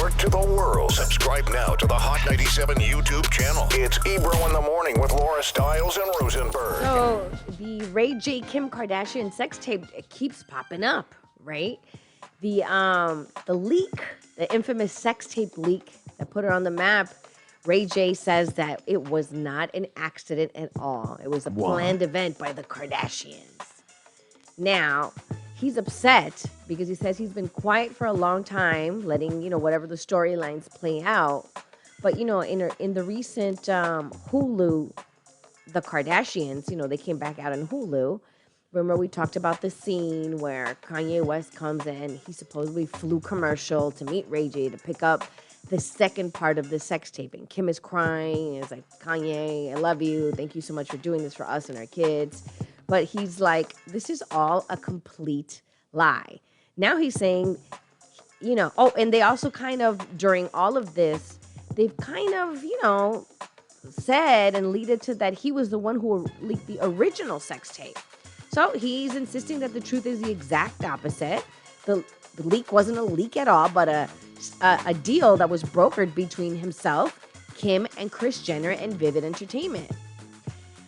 network to the world. Subscribe now to the Hot 97 YouTube channel. It's Ebro in the Morning with Laura Stiles and Rosenberg. So the Ray J. Kim Kardashian sex tape keeps popping up, right? The leak, the infamous sex tape leak that put her on the map, Ray J says that it was not an accident at all. It was a planned event by the Kardashians. Now, he's upset because he says he's been quiet for a long time, letting, whatever the storylines play out. But, in the recent Hulu, the Kardashians, they came back out on Hulu. Remember we talked about the scene where Kanye West comes in. He supposedly flew commercial to meet Ray J to pick up the second part of the sex taping. Kim is crying. It's like, Kanye, I love you. Thank you so much for doing this for us and our kids. But he's like, this is all a complete lie. Now he's saying, and they also kind of, during all of this, they've kind of, said and leaded to that he was the one who leaked the original sex tape. So he's insisting that the truth is the exact opposite. The leak wasn't a leak at all, but a deal that was brokered between himself, Kim, and Kris Jenner and Vivid Entertainment.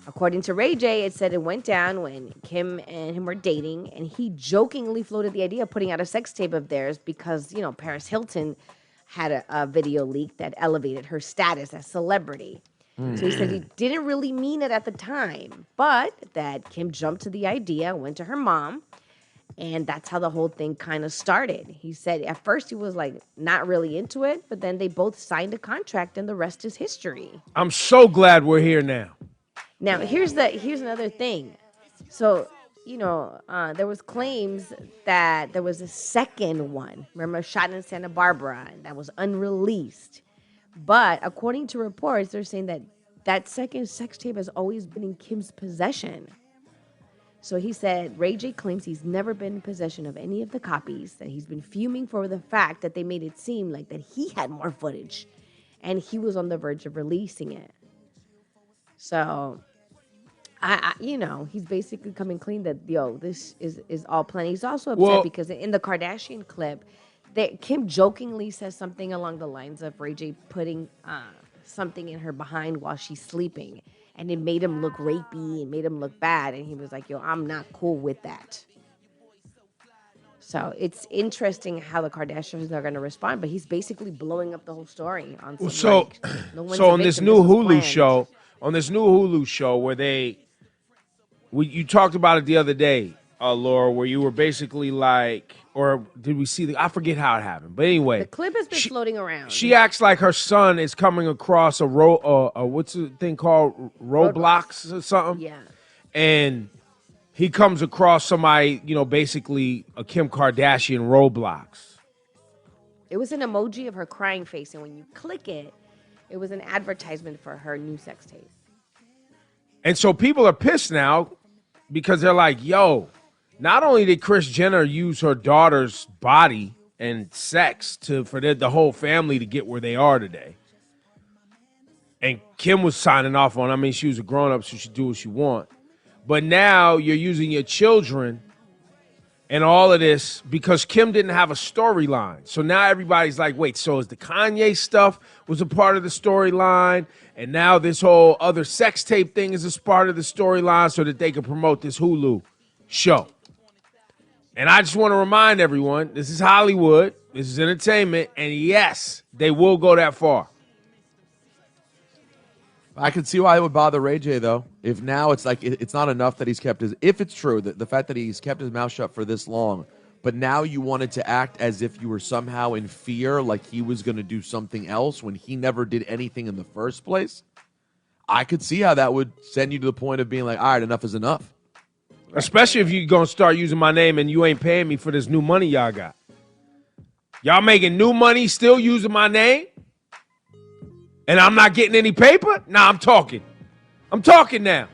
According to Ray J, it said it went down when Kim and him were dating, and he jokingly floated the idea of putting out a sex tape of theirs because, Paris Hilton had a video leak that elevated her status as celebrity. So he said he didn't really mean it at the time, but that Kim jumped to the idea, went to her mom, and that's how the whole thing kind of started. He said at first he was like not really into it, but then they both signed a contract and the rest is history. I'm so glad we're here now. Now, here's another thing. So, there was claims that there was a second one, remember, shot in Santa Barbara, and that was unreleased. But according to reports, they're saying that second sex tape has always been in Kim's possession. So he said Ray J claims he's never been in possession of any of the copies, that he's been fuming for the fact that they made it seem like that he had more footage and he was on the verge of releasing it. So, he's basically coming clean that, this is all planned. He's also upset because in the Kardashian clip, Kim jokingly says something along the lines of Ray J putting something in her behind while she's sleeping. And it made him look rapey and made him look bad. And he was like, I'm not cool with that. So it's interesting how the Kardashians are going to respond. But he's basically blowing up the whole story on some, so on this new Hulu show, where you talked about it the other day, Laura, where you were basically like, or did we see I forget how it happened. But anyway. The clip has been floating around. She acts like her son is coming across what's the thing called? Roadblocks or something? Yeah. And he comes across somebody, basically a Kim Kardashian Roblox. It was an emoji of her crying face. And when you click it, it was an advertisement for her new sex tape. And so people are pissed now because they're like, not only did Kris Jenner use her daughter's body and sex for the whole family to get where they are today, and Kim was signing off on, she was a grown-up, so she do what she want, but now you're using your children and all of this because Kim didn't have a storyline. So now everybody's like, wait, so is the Kanye stuff was a part of the storyline, and now this whole other sex tape thing is a part of the storyline so that they can promote this Hulu show. And I just want to remind everyone, this is Hollywood, this is entertainment, and yes, they will go that far. I can see why it would bother Ray J, though. If now it's like it's not enough that he's kept if it's true, the fact that he's kept his mouth shut for this long, but now you wanted to act as if you were somehow in fear, like he was going to do something else when he never did anything in the first place, I could see how that would send you to the point of being like, all right, enough is enough. Especially if you're going to start using my name and you ain't paying me for this new money y'all got. Y'all making new money still using my name? And I'm not getting any paper? Nah, I'm talking. I'm talking now.